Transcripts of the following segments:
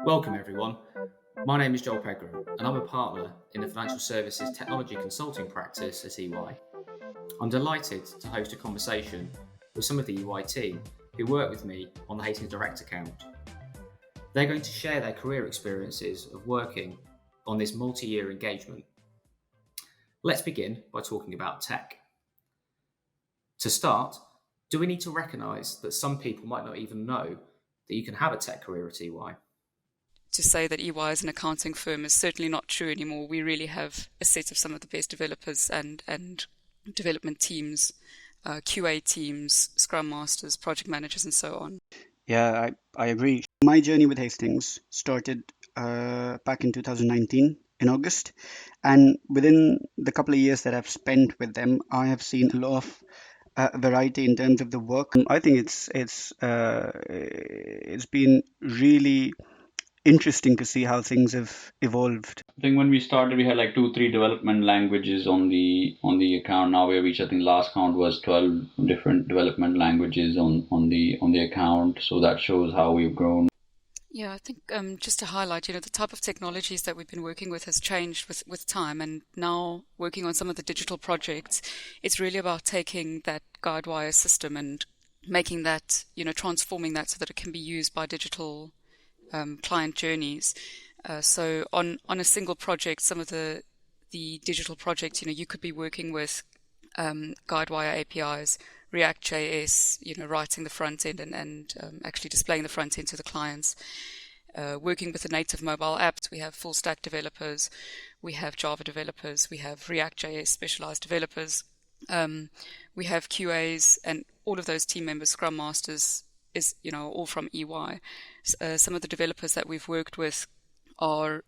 Welcome everyone. My name is Joel Pegram and I'm a partner in the financial services technology consulting practice at EY. I'm delighted to host a conversation with some of the EY team who work with me on the Hastings Direct account. They're going to share their career experiences of working on this multi-year engagement. Let's begin by talking about tech. To start, do we need to recognise that some people might not even know that you can have a tech career at EY? To say that EY is an accounting firm is certainly not true anymore. We really have a set of some of the best developers and development teams, QA teams, Scrum Masters, project managers, and so on. Yeah, I agree. My journey with Hastings started back in 2019 in August, and within the couple of years that I've spent with them, I have seen a lot of variety in terms of the work. I think it's been really interesting to see how things have evolved. I think when we started, we had like 2, 3 development languages on the account. Now we have reached, I think last count was 12 different development languages on the account. So that shows how we've grown. Yeah, I think just to highlight, the type of technologies that we've been working with has changed with time, and now working on some of the digital projects, it's really about taking that Guidewire system and making that, transforming that so that it can be used by digital client journeys. So on a single project, some of the digital projects, you could be working with Guidewire APIs, React.js, writing the front end and actually displaying the front end to the clients. Working with the native mobile apps, we have full stack developers, we have Java developers, we have React.js specialized developers, we have QAs, and all of those team members, Scrum Masters, is all from EY. Some of the developers that we've worked with are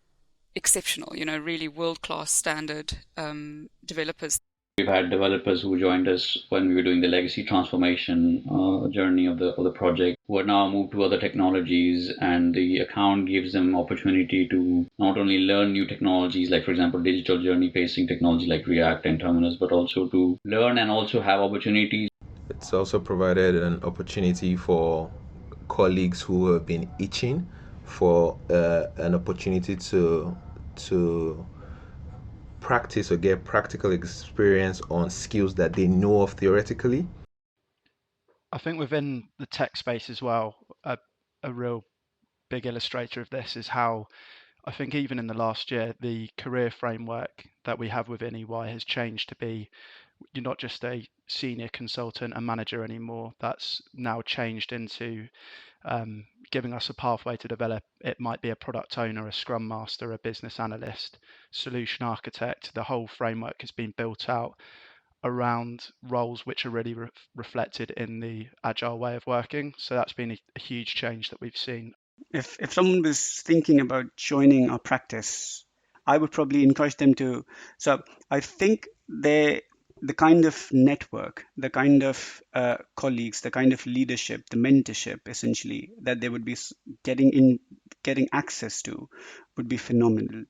exceptional, really world-class standard developers. We've had developers who joined us when we were doing the legacy transformation journey of the project, who are now moved to other technologies, and the account gives them opportunity to not only learn new technologies, like for example digital journey facing technology like React and Terminus, but also to learn and also have opportunities. It's also provided an opportunity for colleagues who have been itching for an opportunity to practice or get practical experience on skills that they know of theoretically. I think within the tech space as well, a real big illustrator of this is how I think even in the last year, the career framework that we have within EY has changed to be you're not just a senior consultant and manager anymore. That's now changed into giving us a pathway to develop. It might be a product owner, a scrum master, a business analyst, solution architect. The whole framework has been built out around roles which are really reflected in the agile way of working. So that's been a huge change that we've seen. If someone was thinking about joining our practice, I would probably encourage them to. So I think the kind of network, the kind of colleagues, the kind of leadership, the mentorship, essentially, that they would be getting access to would be phenomenal.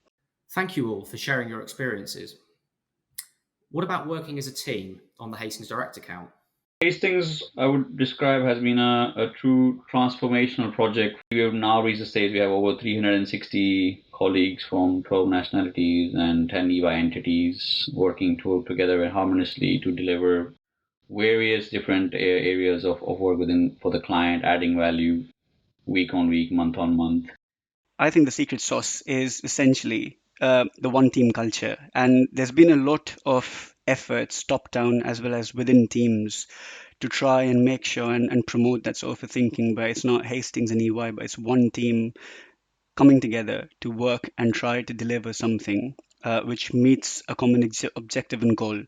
Thank you all for sharing your experiences. What about working as a team on the Hastings Direct account? Hastings, I would describe, has been a true transformational project. We have now reached the stage we have over 360 colleagues from 12 nationalities and 10 EY entities working together harmoniously to deliver various different areas of work for the client, adding value week on week, month on month. I think the secret sauce is essentially the one team culture. And there's been a lot of efforts, top down as well as within teams, to try and make sure and promote that sort of thinking. But it's not Hastings and EY, but it's one team coming together to work and try to deliver something which meets a common objective and goal.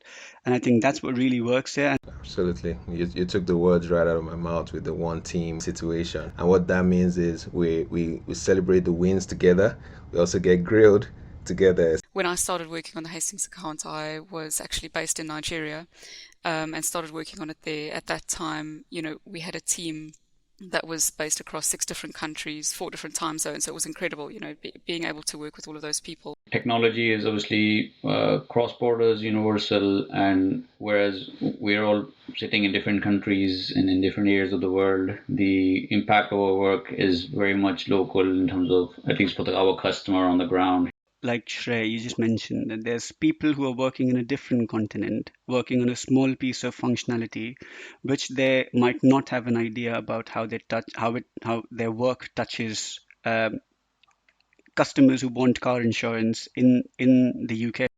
And I think that's what really works here. Absolutely. You took the words right out of my mouth with the one team situation. And what that means is we celebrate the wins together. We also get grilled together. When I started working on the Hastings account, I was actually based in Nigeria and started working on it there. At that time, we had a team that was based across 6 different countries, 4 different time zones. So it was incredible, being able to work with all of those people. Technology is obviously cross borders, universal, and whereas we're all sitting in different countries and in different areas of the world, the impact of our work is very much local in terms of, at least for our customer on the ground. Like Shrey, you just mentioned that there's people who are working in a different continent, working on a small piece of functionality, which they might not have an idea about how they touch, how their work touches customers who want car insurance in the UK.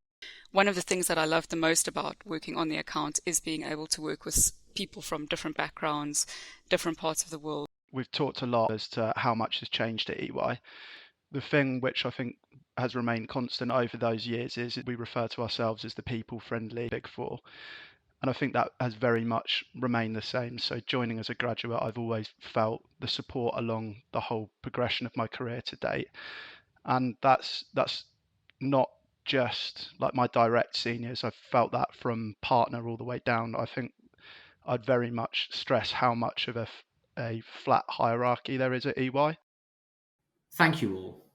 One of the things that I love the most about working on the account is being able to work with people from different backgrounds, different parts of the world. We've talked a lot as to how much has changed at EY. The thing which I think has remained constant over those years is we refer to ourselves as the people-friendly Big Four. And I think that has very much remained the same. So joining as a graduate, I've always felt the support along the whole progression of my career to date. And that's not just like my direct seniors. I've felt that from partner all the way down. I think I'd very much stress how much of a flat hierarchy there is at EY. Thank you all.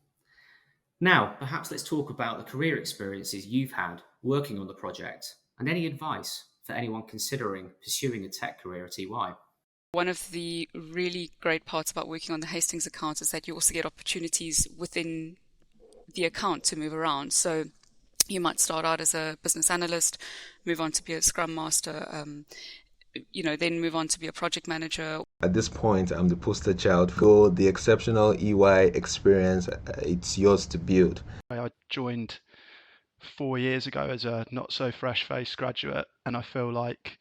Now, perhaps let's talk about the career experiences you've had working on the project and any advice for anyone considering pursuing a tech career at EY. One of the really great parts about working on the Hastings account is that you also get opportunities within the account to move around. So you might start out as a business analyst, move on to be a scrum master, then move on to be a project manager. At this point, I'm the poster child for the exceptional EY experience. It's yours to build. I joined 4 years ago as a not so fresh-faced graduate, and I feel like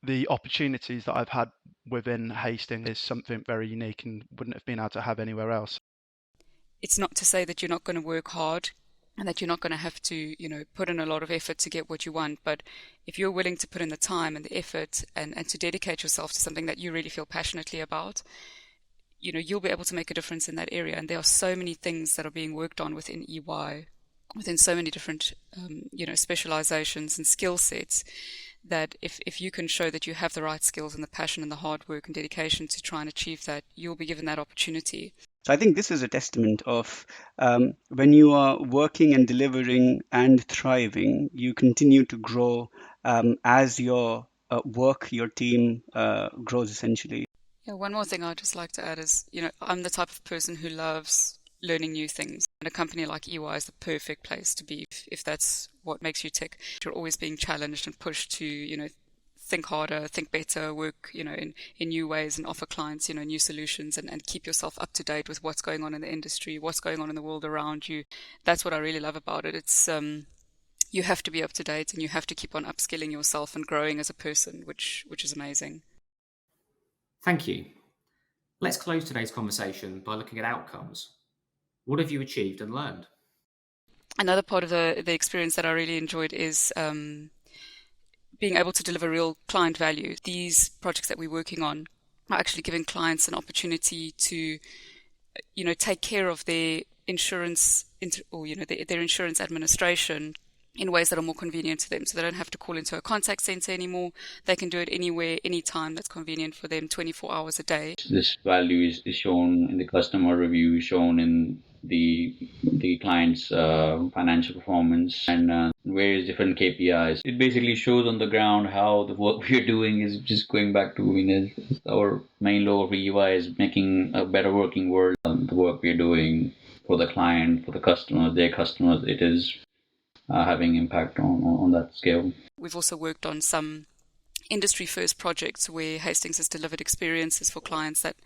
the opportunities that I've had within Hastings is something very unique and wouldn't have been able to have anywhere else. It's not to say that you're not going to work hard and that you're not going to have to, put in a lot of effort to get what you want. But if you're willing to put in the time and the effort and to dedicate yourself to something that you really feel passionately about, you'll be able to make a difference in that area. And there are so many things that are being worked on within EY, within so many different, specializations and skill sets, that if you can show that you have the right skills and the passion and the hard work and dedication to try and achieve that, you'll be given that opportunity. So I think this is a testament of when you are working and delivering and thriving, you continue to grow as your work, your team grows essentially. Yeah, one more thing I'd just like to add is, I'm the type of person who loves learning new things. And a company like EY is the perfect place to be if that's what makes you tick. You're always being challenged and pushed to, think harder, think better, work, in new ways and offer clients, new solutions and keep yourself up to date with what's going on in the industry, what's going on in the world around you. That's what I really love about it. It's, you have to be up to date and you have to keep on upskilling yourself and growing as a person, which is amazing. Thank you. Let's close today's conversation by looking at outcomes. What have you achieved and learned? Another part of the experience that I really enjoyed is being able to deliver real client value. These projects that we're working on are actually giving clients an opportunity to, take care of their insurance their insurance administration in ways that are more convenient to them. So they don't have to call into a contact center anymore. They can do it anywhere, anytime that's convenient for them, 24 hours a day. This value is shown in the customer review, shown in the client's financial performance and various different KPIs. It basically shows on the ground how the work we're doing is just going back to, our main logo for EY is making a better working world. The work we're doing for the client, for the customers, their customers, it is having impact on that scale. We've also worked on some industry first projects where Hastings has delivered experiences for clients that,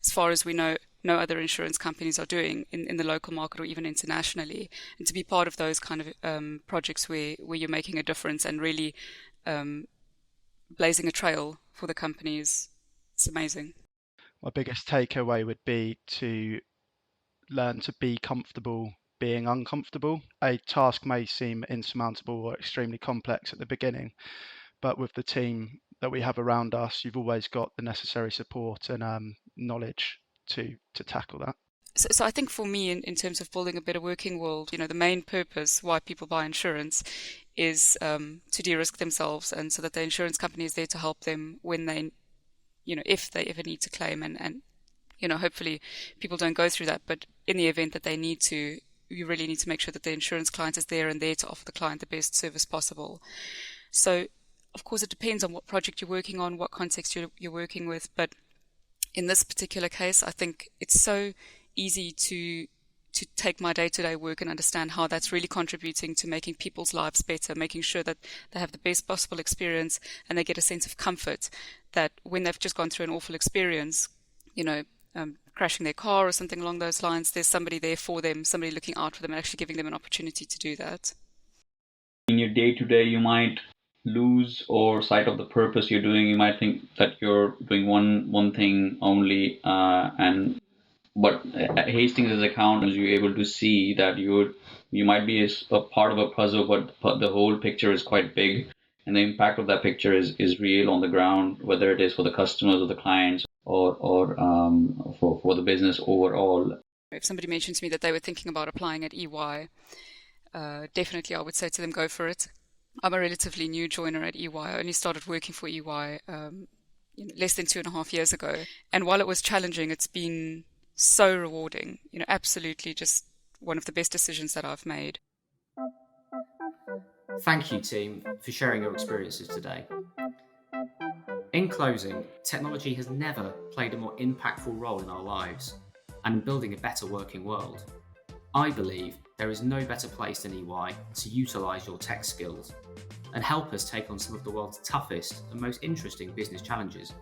as far as we know, no other insurance companies are doing in the local market or even internationally. And to be part of those kind of projects where you're making a difference and really blazing a trail for the companies, it's amazing. My biggest takeaway would be to learn to be comfortable being uncomfortable. A task may seem insurmountable or extremely complex at the beginning, but with the team that we have around us, you've always got the necessary support and knowledge to tackle that. So I think for me, in terms of building a better working world, the main purpose why people buy insurance is to de-risk themselves, and so that the insurance company is there to help them when they if they ever need to claim, and hopefully people don't go through that, but in the event that they need to, you really need to make sure that the insurance client is there and there to offer the client the best service possible. So, of course, it depends on what project you're working on, what context you're working with, but in this particular case, I think it's so easy to take my day-to-day work and understand how that's really contributing to making people's lives better, making sure that they have the best possible experience and they get a sense of comfort that when they've just gone through an awful experience, crashing their car or something along those lines, there's somebody there for them, somebody looking out for them and actually giving them an opportunity to do that. In your day-to-day, you might lose or sight of the purpose you're doing. You might think that you're doing one thing only, but Hastings' as account, you're able to see that you might be a part of a puzzle, but the whole picture is quite big, and the impact of that picture is real on the ground, whether it is for the customers or the clients or for the business overall. If somebody mentioned to me that they were thinking about applying at EY, definitely I would say to them, go for it. I'm a relatively new joiner at EY. I only started working for EY less than 2.5 years ago. And while it was challenging, it's been so rewarding. Absolutely just one of the best decisions that I've made. Thank you, team, for sharing your experiences today. In closing, technology has never played a more impactful role in our lives and in building a better working world. I believe there is no better place than EY to utilise your tech skills and help us take on some of the world's toughest and most interesting business challenges.